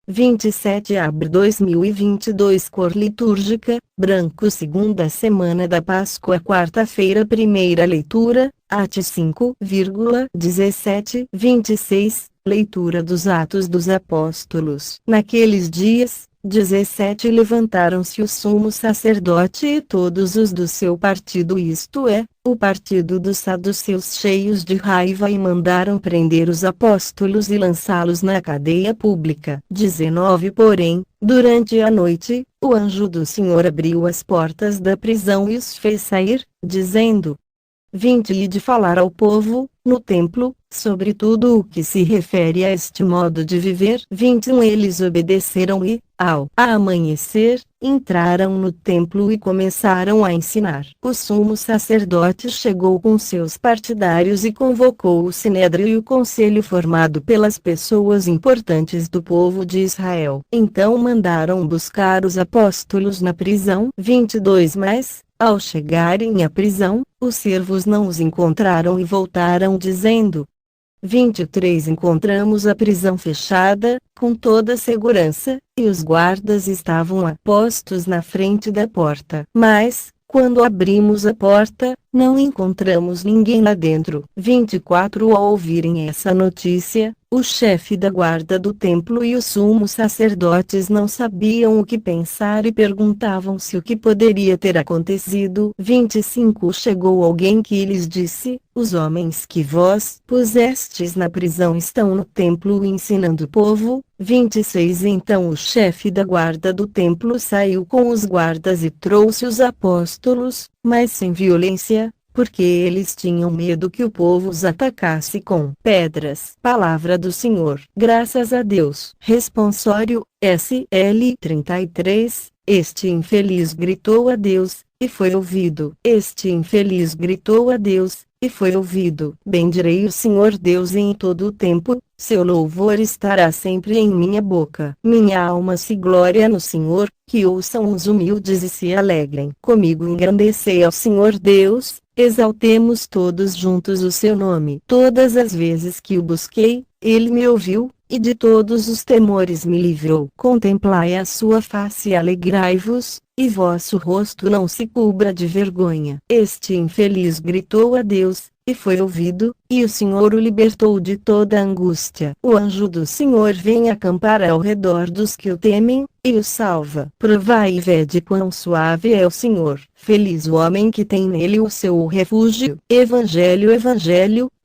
27 de abril 2022. Cor litúrgica: branco. Segunda semana da Páscoa, quarta-feira. Primeira leitura: Atos 5,17-26. Leitura dos Atos dos Apóstolos. Naqueles dias, 17, levantaram-se o sumo sacerdote e todos os do seu partido, isto é, o partido dos saduceus, cheios de raiva, e mandaram prender os apóstolos e lançá-los na cadeia pública. 19 Porém, durante a noite, o anjo do Senhor abriu as portas da prisão e os fez sair, dizendo: Vinde e de falar ao povo, no templo, sobre tudo o que se refere a este modo de viver. 21 Eles obedeceram e, ao amanhecer, entraram no templo e começaram a ensinar. O sumo sacerdote chegou com seus partidários e convocou o sinédrio e o conselho formado pelas pessoas importantes do povo de Israel. Então mandaram buscar os apóstolos na prisão. 22 Mas, ao chegarem à prisão, os servos não os encontraram e voltaram dizendo: 23 Encontramos a prisão fechada, com toda segurança, e os guardas estavam apostos na frente da porta. Mas, quando abrimos a porta, não encontramos ninguém lá dentro. 24 Ao ouvirem essa notícia, o chefe da guarda do templo e os sumos sacerdotes não sabiam o que pensar e perguntavam-se o que poderia ter acontecido. 25 Chegou alguém que lhes disse: Os homens que vós pusestes na prisão estão no templo ensinando o povo. 26 Então o chefe da guarda do templo saiu com os guardas e trouxe os apóstolos, mas sem violência, porque eles tinham medo que o povo os atacasse com pedras. Palavra do Senhor. Graças a Deus. Responsório: SL 33. Este infeliz gritou a Deus, e foi ouvido. Este infeliz gritou a Deus, e foi ouvido. Bendirei o Senhor Deus em todo o tempo, seu louvor estará sempre em minha boca. Minha alma se gloria no Senhor, que ouçam os humildes e se alegrem. Comigo engrandecei ao Senhor Deus, exaltemos todos juntos o seu nome. Todas as vezes que o busquei, ele me ouviu, e de todos os temores me livrou. Contemplai a sua face e alegrai-vos, e vosso rosto não se cubra de vergonha. Este infeliz gritou a Deus, e foi ouvido, e o Senhor o libertou de toda angústia. O anjo do Senhor vem acampar ao redor dos que o temem, e o salva. Provai e vede quão suave é o Senhor. Feliz o homem que tem nele o seu refúgio. Evangelho,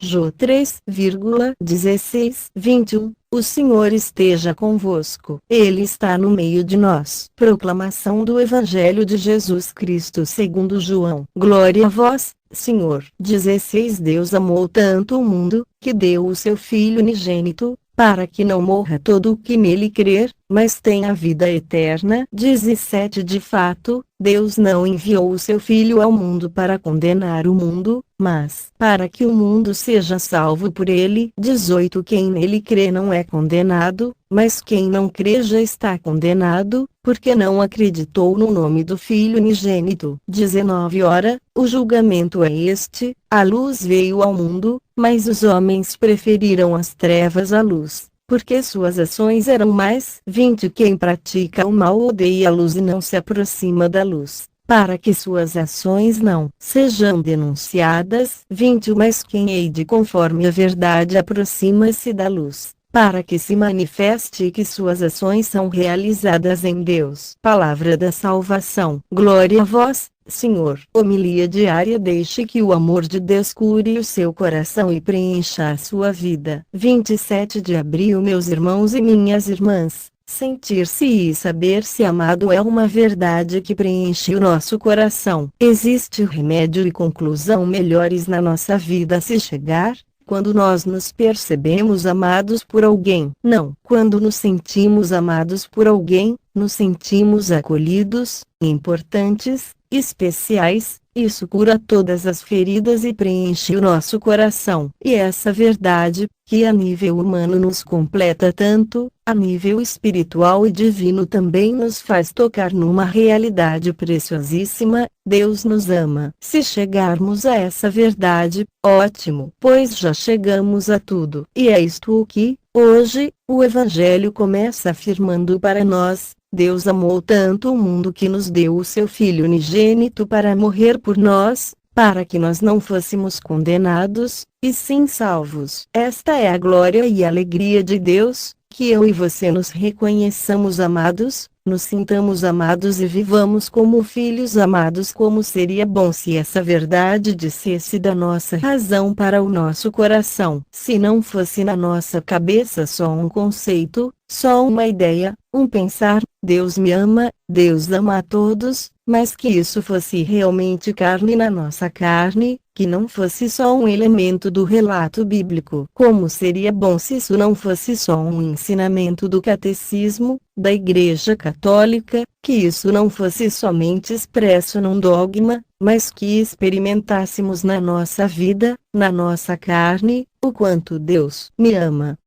Jó 3,16-21. O Senhor esteja convosco. Ele está no meio de nós. Proclamação do Evangelho de Jesus Cristo segundo João. Glória a vós, Senhor. 16 Deus amou tanto o mundo, que deu o seu Filho unigênito, para que não morra todo o que nele crer, mas tenha vida eterna. 17 De fato, Deus não enviou o seu Filho ao mundo para condenar o mundo, mas para que o mundo seja salvo por ele. 18 Quem nele crê não é condenado, mas quem não crê já está condenado, porque não acreditou no nome do Filho unigênito. 19 Ora, o julgamento é este: a luz veio ao mundo, mas os homens preferiram as trevas à luz, porque suas ações eram más. 20 Quem pratica o mal odeia a luz e não se aproxima da luz, para que suas ações não sejam denunciadas. 21 Mas quem age conforme a verdade aproxima-se da luz, para que se manifeste que suas ações são realizadas em Deus. Palavra da salvação. Glória a vós, Senhor. Homilia diária. Deixe que o amor de Deus cure o seu coração e preencha a sua vida. 27 de abril. Meus irmãos e minhas irmãs, sentir-se e saber-se amado é uma verdade que preenche o nosso coração. Existe remédio e conclusão melhores na nossa vida se chegar quando nós nos percebemos amados por alguém. Não. Quando nos sentimos amados por alguém, nos sentimos acolhidos, importantes, especiais, Isso cura todas as feridas e preenche o nosso coração. E essa verdade, que a nível humano nos completa tanto, a nível espiritual e divino também nos faz tocar numa realidade preciosíssima: Deus nos ama. Se chegarmos a essa verdade, ótimo, pois já chegamos a tudo. E é isto o que, hoje, o Evangelho começa afirmando para nós: Deus amou tanto o mundo que nos deu o seu Filho unigênito para morrer por nós, para que nós não fôssemos condenados, e sim salvos. Esta é a glória e a alegria de Deus, que eu e você nos reconheçamos amados, nos sintamos amados e vivamos como filhos amados. Como seria bom se essa verdade descesse da nossa razão para o nosso coração. Se não fosse na nossa cabeça só um conceito, só uma ideia, um pensar: Deus me ama, Deus ama a todos, mas que isso fosse realmente carne na nossa carne, que não fosse só um elemento do relato bíblico. Como seria bom se isso não fosse só um ensinamento do catecismo, da Igreja Católica, que isso não fosse somente expresso num dogma, mas que experimentássemos na nossa vida, na nossa carne, o quanto Deus me ama.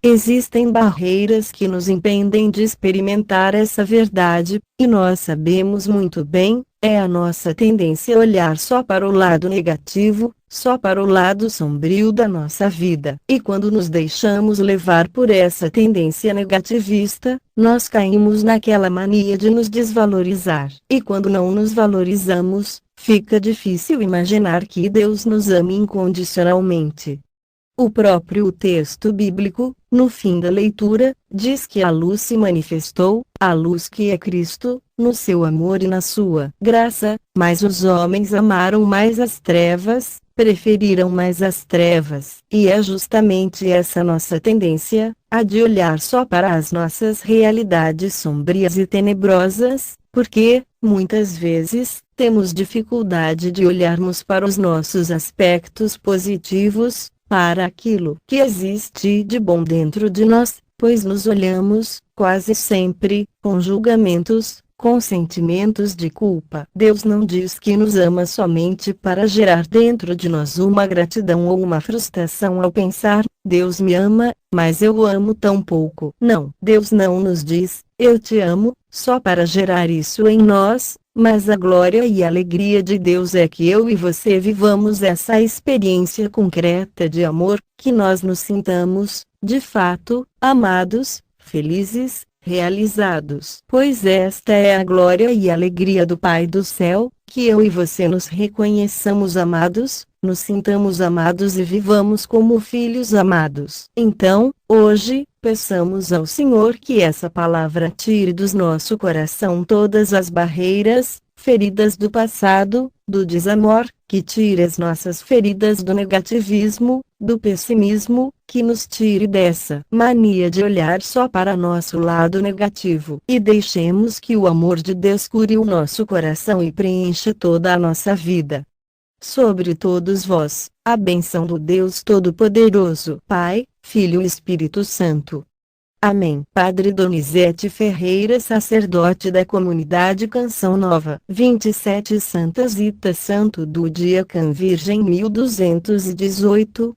Existem barreiras que nos impedem de experimentar essa verdade, e nós sabemos muito bem, é a nossa tendência a olhar só para o lado negativo, só para o lado sombrio da nossa vida. E quando nos deixamos levar por essa tendência negativista, nós caímos naquela mania de nos desvalorizar. E quando não nos valorizamos, fica difícil imaginar que Deus nos ame incondicionalmente. O próprio texto bíblico, no fim da leitura, diz que a luz se manifestou, a luz que é Cristo, no seu amor e na sua graça, mas os homens amaram mais as trevas, preferiram mais as trevas. E é justamente essa nossa tendência, a de olhar só para as nossas realidades sombrias e tenebrosas, porque, muitas vezes, temos dificuldade de olharmos para os nossos aspectos positivos, para aquilo que existe de bom dentro de nós, pois nos olhamos, quase sempre, com julgamentos, com sentimentos de culpa. Deus não diz que nos ama somente para gerar dentro de nós uma gratidão ou uma frustração ao pensar: Deus me ama, mas eu o amo tão pouco. Não, Deus não nos diz: eu te amo, só para gerar isso em nós. Mas a glória e a alegria de Deus é que eu e você vivamos essa experiência concreta de amor, que nós nos sintamos, de fato, amados, felizes, realizados. Pois esta é a glória e a alegria do Pai do céu, que eu e você nos reconheçamos amados, nos sintamos amados e vivamos como filhos amados. Então, hoje, peçamos ao Senhor que essa palavra tire do nosso coração todas as barreiras, feridas do passado, do desamor, que tire as nossas feridas do negativismo, do pessimismo, que nos tire dessa mania de olhar só para nosso lado negativo. E deixemos que o amor de Deus cure o nosso coração e preencha toda a nossa vida. Sobre todos vós, a bênção do Deus Todo-Poderoso, Pai, Filho e Espírito Santo. Amém. Padre Donizete Ferreira, sacerdote da comunidade Canção Nova. 27 Santas Itas Santo do Dia Can Virgem 1218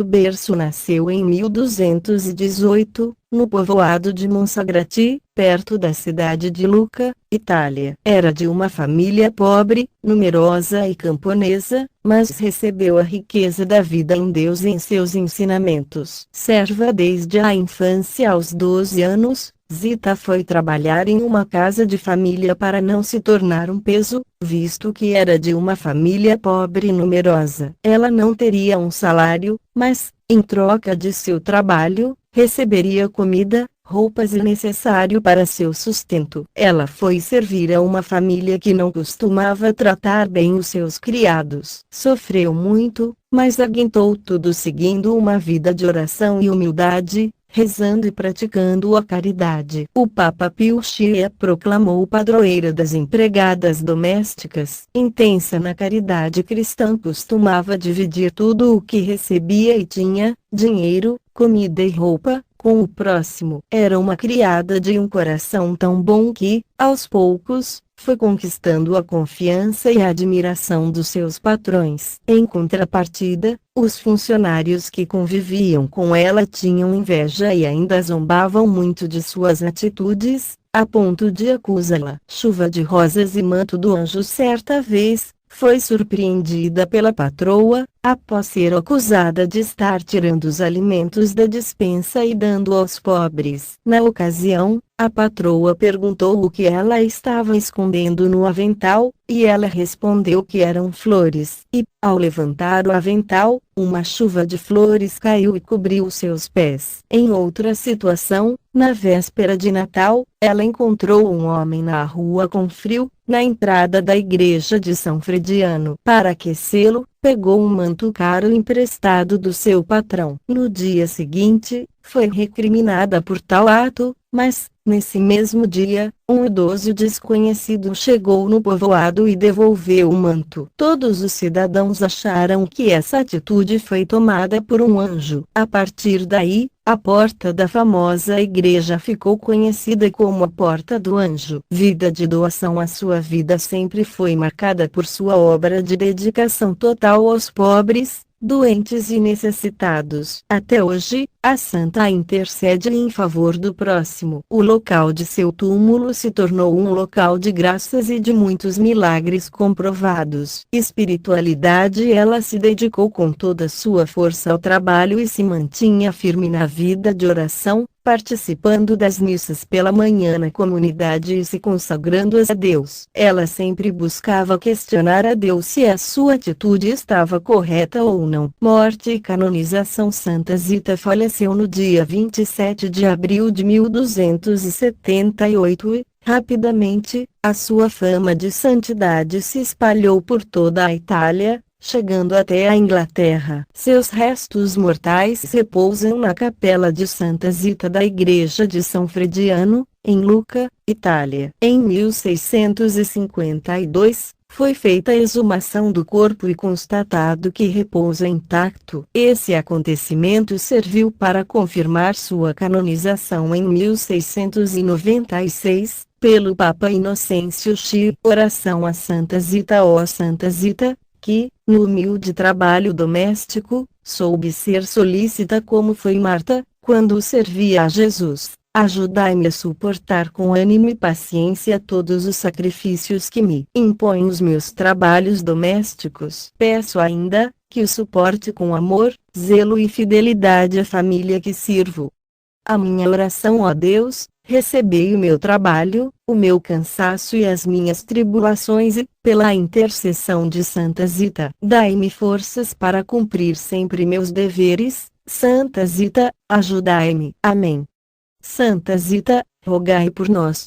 Berço nasceu em 1218, no povoado de Monsagrati, perto da cidade de Lucca, Itália. Era de uma família pobre, numerosa e camponesa, mas recebeu a riqueza da vida em Deus e em seus ensinamentos. Serva desde a infância aos 12 anos, Zita foi trabalhar em uma casa de família para não se tornar um peso, visto que era de uma família pobre e numerosa. Ela não teria um salário, mas, em troca de seu trabalho, receberia comida, roupas e necessário para seu sustento. Ela foi servir a uma família que não costumava tratar bem os seus criados. Sofreu muito, mas aguentou tudo seguindo uma vida de oração e humildade, rezando e praticando a caridade. O Papa Pio X a proclamou padroeira das empregadas domésticas. Intensa na caridade cristã, costumava dividir tudo o que recebia e tinha, dinheiro, comida e roupa, com o próximo. Era uma criada de um coração tão bom que, aos poucos, foi conquistando a confiança e a admiração dos seus patrões. Em contrapartida, os funcionários que conviviam com ela tinham inveja e ainda zombavam muito de suas atitudes, a ponto de acusá-la. Chuva de rosas e manto do anjo. Certa vez, foi surpreendida pela patroa, após ser acusada de estar tirando os alimentos da despensa e dando aos pobres. Na ocasião, a patroa perguntou o que ela estava escondendo no avental, e ela respondeu que eram flores. E, ao levantar o avental, uma chuva de flores caiu e cobriu seus pés. Em outra situação, na véspera de Natal, ela encontrou um homem na rua com frio, na entrada da igreja de São Frediano. Para aquecê-lo, pegou um manto caro emprestado do seu patrão. No dia seguinte, foi recriminada por tal ato, mas, nesse mesmo dia, um idoso desconhecido chegou no povoado e devolveu o manto. Todos os cidadãos acharam que essa atitude foi tomada por um anjo. A partir daí, a porta da famosa igreja ficou conhecida como a Porta do Anjo. Vida de doação. A sua vida sempre foi marcada por sua obra de dedicação total aos pobres, doentes e necessitados. Até hoje, a santa intercede em favor do próximo. O local de seu túmulo se tornou um local de graças e de muitos milagres comprovados. Espiritualidade. Ela se dedicou com toda sua força ao trabalho e se mantinha firme na vida de oração, participando das missas pela manhã na comunidade e se consagrando a Deus. Ela sempre buscava questionar a Deus se a sua atitude estava correta ou não. Morte e canonização. Santa Zita faleceu no dia 27 de abril de 1278 e, rapidamente, a sua fama de santidade se espalhou por toda a Itália, chegando até a Inglaterra. Seus restos mortais repousam na capela de Santa Zita da igreja de São Frediano, em Lucca, Itália. Em 1652, foi feita a exumação do corpo e constatado que repousa intacto. Esse acontecimento serviu para confirmar sua canonização em 1696, pelo Papa Inocêncio X. Oração a Santa Zita. Ó Santa Zita, que, no humilde trabalho doméstico, soube ser solícita como foi Marta, quando servia a Jesus. Ajudai-me a suportar com ânimo e paciência todos os sacrifícios que me impõem os meus trabalhos domésticos. Peço ainda, que o suporte com amor, zelo e fidelidade a família que sirvo. A minha oração. Ó Deus, recebei o meu trabalho, o meu cansaço e as minhas tribulações e, pela intercessão de Santa Zita, dai-me forças para cumprir sempre meus deveres. Santa Zita, ajudai-me. Amém. Santa Zita, rogai por nós.